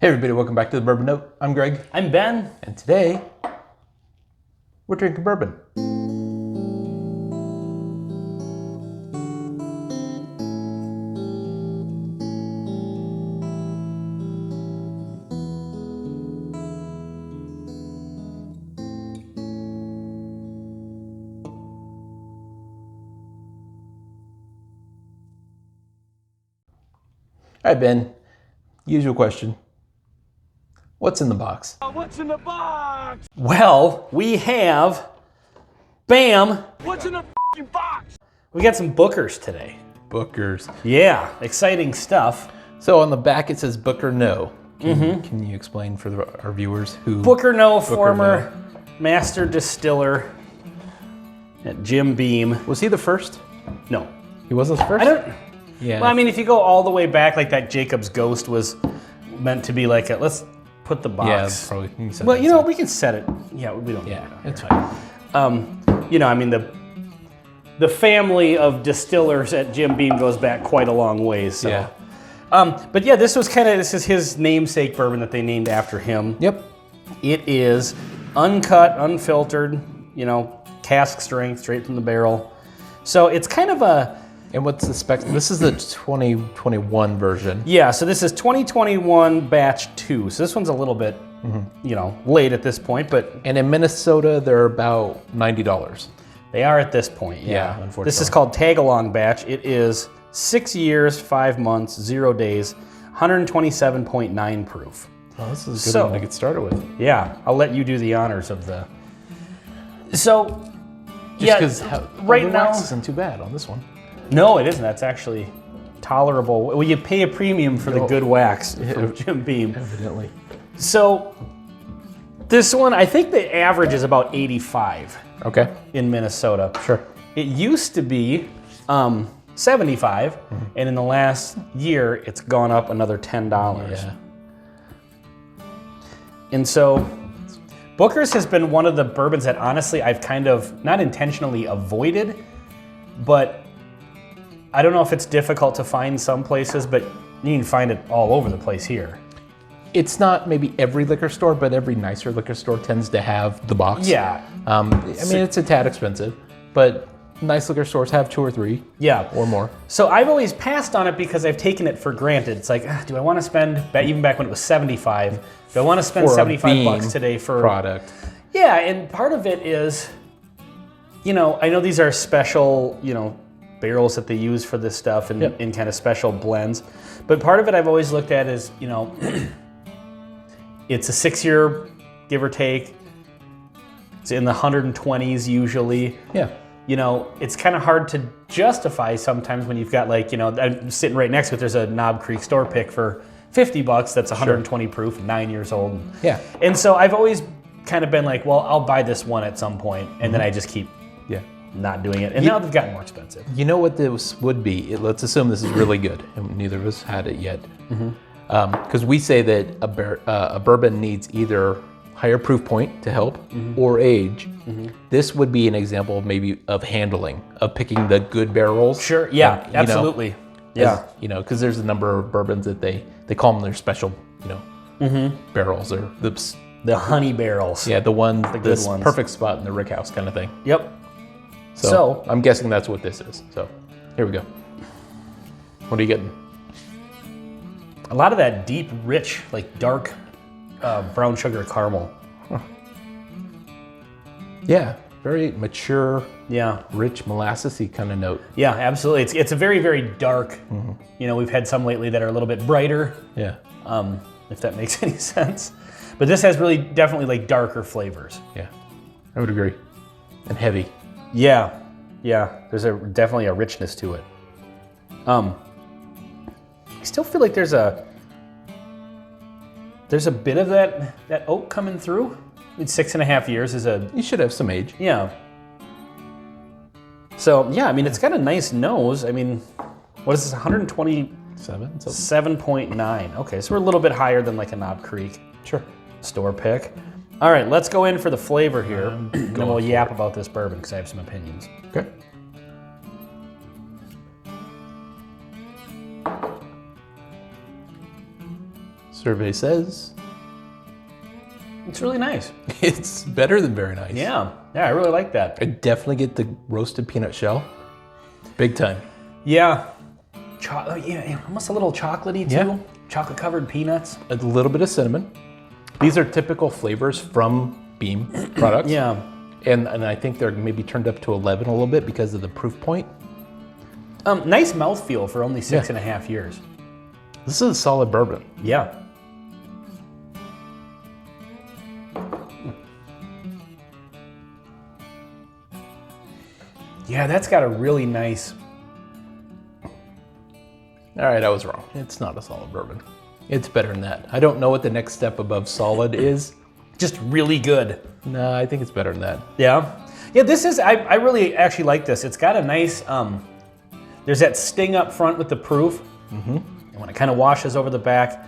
Hey everybody, welcome back to the Bourbon Note. I'm Greg. I'm Ben. And today, we're drinking bourbon. All right, Ben, usual question. What's in the box? What's in the box? Well, we have, bam, What's in the f***ing box? we got some Bookers today. Bookers. Yeah, exciting stuff. So on the back it says Booker No. Can you explain for our viewers who? Booker No, former master distiller at Jim Beam. Was he the first? No. He wasn't the first? I don't, Yeah. well, I mean, if you go all the way back, like that Jacob's Ghost was meant to be like a, let's put the box. Yeah, that's probably. You said Well, that, you know, so. we can set it. Yeah, we don't. Yeah, need it's it. fine. You know, I mean, the family of distillers at Jim Beam goes back quite a long ways. So. Yeah. But yeah, this is his namesake bourbon that they named after him. Yep. It is uncut, unfiltered, you know, cask strength, straight from the barrel. So it's kind of a, And what's the spec? This is the 2021 version. yeah, so this is 2021 batch 2. So this one's a little bit, you know, late at this point, but And in Minnesota, they're about $90. they are at this point, Yeah, yeah. unfortunately. This is called Tag-Along Batch. It is 6 years, 5 months, 0 days, 127.9 proof. Oh, this is a good So- one to get started with. Yeah, I'll let you do the honors of the... So, Just because right the now... wax isn't too bad on this one. No, it isn't. That's actually tolerable. Well, you pay a premium for the good wax from Jim Beam. Evidently. So, this one, I think the average is about 85 Okay. in Minnesota. Sure. It used to be 75, and in the last year, it's gone up another $10. Yeah. And so, Booker's has been one of the bourbons that honestly I've kind of, not intentionally avoided, but I don't know if it's difficult to find some places, but you can find it all over the place here. It's not maybe every liquor store, but every nicer liquor store tends to have the box. Yeah. I mean, it's a tad expensive, but nice liquor stores have 2 or 3. Yeah. Or more. So I've always passed on it because I've taken it for granted. It's like, do I want to spend, even back when it was 75, do I want to spend For a 75 Beam bucks today for product? Yeah, and part of it is, you know, I know these are special, you know, barrels that they use for this stuff and in kind of special blends. But part of it I've always looked at is, you know, it's a 6-year, give or take. It's in the 120s usually. Yeah. You know, it's kind of hard to justify sometimes when you've got like, you know, I'm sitting right next to it, there's a Knob Creek store pick for 50 bucks that's 120 proof, 9 years old. Yeah. And so I've always kind of been like, well, I'll buy this one at some point, and then I just keep not doing it. And now they've gotten more expensive. You know what this would be? Let's assume this is really good, and neither of us had it yet. Because we say that a bourbon needs either higher proof point to help or age. This would be an example of maybe of handling, of picking the good barrels. Sure, yeah, you know, absolutely. Yeah. you know, because there's a number of bourbons that they call them their special, you know, barrels or The honey barrels. yeah, the one, the good ones. perfect spot in the rick house kind of thing. Yep. So I'm guessing that's what this is. So here we go. What are you getting? A lot of that deep, rich, like dark brown sugar caramel. Yeah, very mature, Yeah. rich molasses-y kind of note. Yeah, absolutely. It's a very, very dark. You know, we've had some lately that are a little bit brighter, Yeah, if that makes any sense. But this has really definitely like darker flavors. yeah, I would agree. And heavy. Yeah, yeah. There's definitely a richness to it. I still feel like there's a bit of that oak coming through. I mean, 6.5 years is a You should have some age. yeah. So yeah, I mean it's got a nice nose. I mean, what is this? 127.9. 7. Okay, so we're a little bit higher than like a Knob Creek Sure. store pick. All right, let's go in for the flavor here, and then we'll yap about this bourbon because I have some opinions. Okay. Survey says It's really nice. it's better than very nice. Yeah, I really like that. I definitely get the roasted peanut shell. Big time. Yeah. Almost a little chocolatey too. Yeah. Chocolate covered peanuts. A little bit of cinnamon. These are typical flavors from Beam products. Yeah. And I think they're maybe turned up to 11 a little bit because of the proof point. Nice mouthfeel for only 6.5 years. This is a solid bourbon. Yeah. Yeah, that's got a really nice... All right, I was wrong. It's not a solid bourbon. It's better than that. I don't know what the next step above solid is. Just really good. No, I think it's better than that. Yeah. Yeah, this is, I really actually like this. It's got a nice, there's that sting up front with the proof. Mm-hmm. And when it kind of washes over the back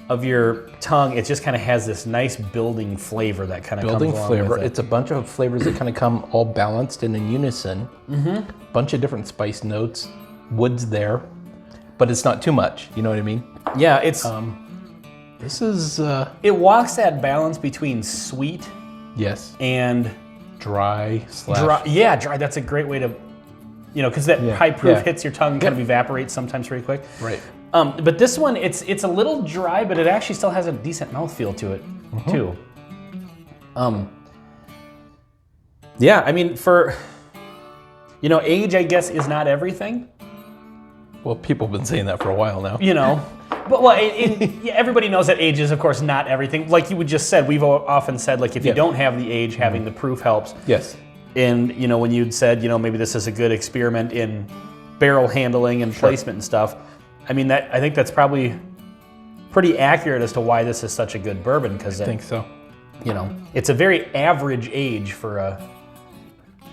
of your tongue, it just kind of has this nice building flavor that kind of comes along flavor. with it. It's a bunch of flavors that kind of come all balanced and in unison. Mm-hmm. Bunch of different spice notes. Wood's there, but it's not too much. You know what I mean? Yeah, it's... This is... it walks that balance between sweet yes. and... Dry. Yeah, dry. That's a great way to... You know, because that high proof hits your tongue and kind of evaporates sometimes very quick. Right. But this one, it's a little dry, but it actually still has a decent mouthfeel to it, too. Yeah, I mean, for... You know, age, I guess, is not everything. Well, people have been saying that for a while now. You know, but everybody knows that age is, of course, not everything. Like you just said, we've often said, like, if you don't have the age, having the proof helps. Yes. And, you know, when you'd said, you know, maybe this is a good experiment in barrel handling and placement and stuff, I mean, I think that's probably pretty accurate as to why this is such a good bourbon. Because I think so. You know, it's a very average age for a...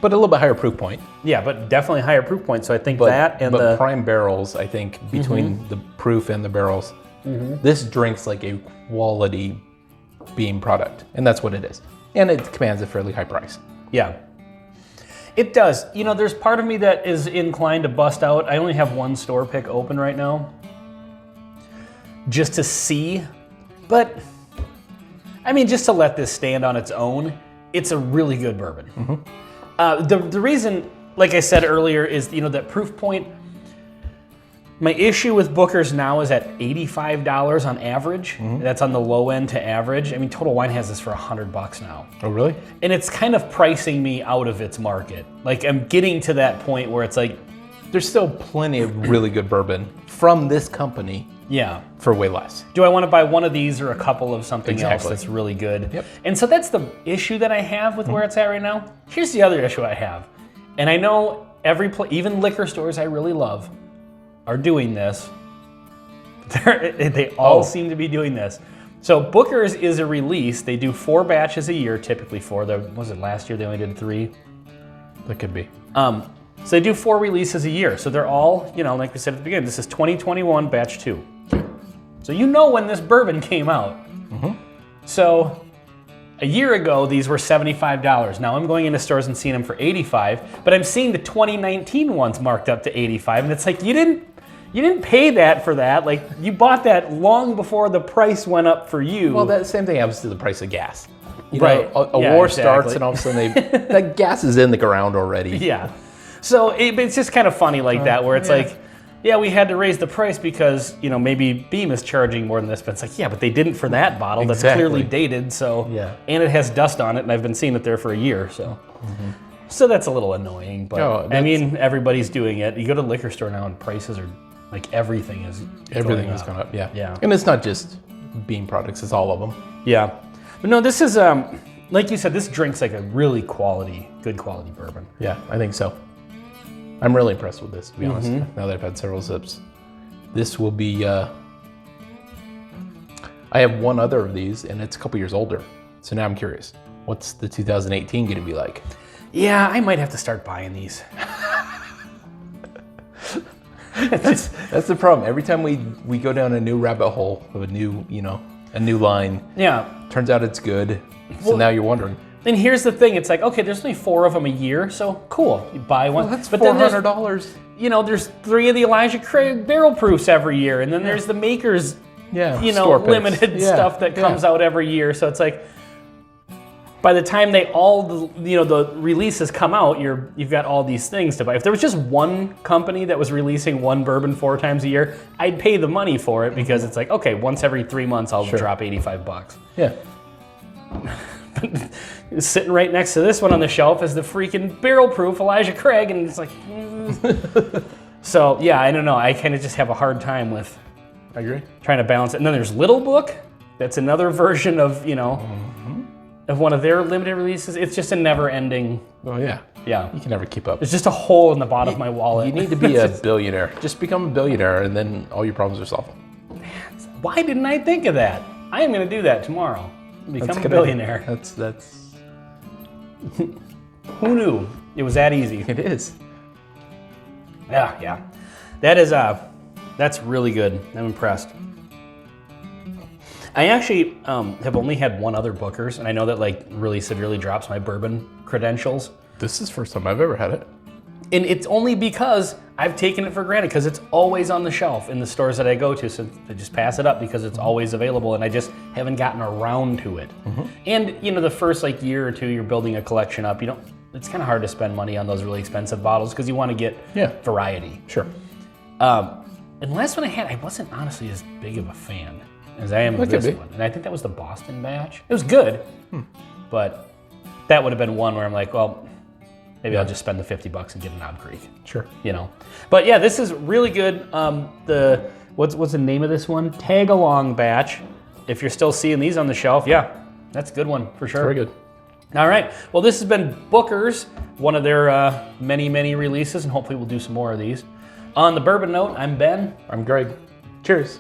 But a little bit higher proof point. Yeah, but definitely higher proof point. So I think that and but prime barrels, I think, between the proof and the barrels, this drinks like a quality Beam product. And that's what it is. And it commands a fairly high price. Yeah. It does. You know, there's part of me that is inclined to bust out. I only have one store pick open right now. Just to see. But, I mean, just to let this stand on its own, it's a really good bourbon. The reason, like I said earlier, is, you know, that proof point. My issue with Booker's now is at $85 on average. That's on the low end to average. I mean, Total Wine has this for $100 now. Oh, really? And it's kind of pricing me out of its market. Like, I'm getting to that point where it's like... There's still plenty of really good bourbon from this company. Yeah. For way less. Do I want to buy one of these or a couple of something else Exactly. that's really good? Yep. And so that's the issue that I have with where it's at right now. Here's the other issue I have. And I know even liquor stores I really love are doing this. They all seem to be doing this. So Booker's is a release. They do 4 batches a year, typically 4. Was it last year they only did 3? That could be. So they do 4 releases a year. So they're all, you know, like we said at the beginning, this is 2021 batch 2. So you know when this bourbon came out. So a year ago, these were $75. Now I'm going into stores and seeing them for $85, but I'm seeing the 2019 ones marked up to $85, and it's like, you didn't pay that for that. Like, you bought that long before the price went up for you. Well, that same thing happens to the price of gas. You Right. know, a Yeah, war exactly. starts and all of a sudden that gas is in the ground already. Yeah. So it's just kind of funny like that, where it's like, yeah, we had to raise the price because, you know, maybe Beam is charging more than this, but it's like, yeah, but they didn't for that bottle. That's Exactly. clearly dated, so, Yeah. and it has dust on it, and I've been seeing it there for a year, so. So that's a little annoying, but Oh, I mean, everybody's doing it. You go to the liquor store now and prices are, like, everything is Everything going has up. gone up, yeah. Yeah. And it's not just Beam products, it's all of them. Yeah. But no, this is, like you said, this drinks like a really good quality bourbon. Yeah, I think so. I'm really impressed with this, to be honest, now that I've had several sips. This will be, I have one other of these, and it's a couple years older. So now I'm curious, what's the 2018 going to be like? Yeah, I might have to start buying these. That's the problem. Every time we go down a new rabbit hole of a new line, Yeah. turns out it's good. So Well- now you're wondering. And here's the thing, it's like, okay, there's only 4 of them a year, so cool, you buy one. Well, that's but then there's, $400. you know, there's 3 of the Elijah Craig barrel proofs every year, and then there's the Maker's limited stuff that comes out every year. So it's like, by the time the releases come out, you've got all these things to buy. If there was just one company that was releasing one bourbon 4 times a year, I'd pay the money for it because it's like, okay, once every 3 months I'll drop $85. Yeah. Sitting right next to this one on the shelf is the freaking barrel-proof Elijah Craig, and it's like, So yeah, I don't know. I kind of just have a hard time with. I agree. Trying to balance it. And then there's Little Book. That's another version of of one of their limited releases. It's just a never-ending. Oh yeah. Yeah. You can never keep up. It's just a hole in the bottom of my wallet. You need to be a billionaire. Just become a billionaire, and then all your problems are solved. Why didn't I think of that? I am going to do that tomorrow. Become a billionaire. That's. Who knew it was that easy? It is. Yeah. That is that's really good. I'm impressed. I actually have only had one other Booker's, and I know that like really severely drops my bourbon credentials. This is the first time I've ever had it. And it's only because I've taken it for granted because it's always on the shelf in the stores that I go to. So I just pass it up because it's always available, and I just haven't gotten around to it. And the first like year or two, you're building a collection up. It's kind of hard to spend money on those really expensive bottles because you want to get variety. Sure. And the last one I had, I wasn't honestly as big of a fan as I am of this one. And I think that was the Boston batch. It was good, but that would have been one where I'm like, well, maybe I'll just spend the $50 and get a Knob Creek. Sure. But yeah, this is really good. What's the name of this one? Tag Along batch. If you're still seeing these on the shelf, yeah, that's a good one for sure. Very good. All right. Well, this has been Booker's, one of their many, many releases, and hopefully we'll do some more of these. On the Bourbon Note, I'm Ben. I'm Greg. Cheers.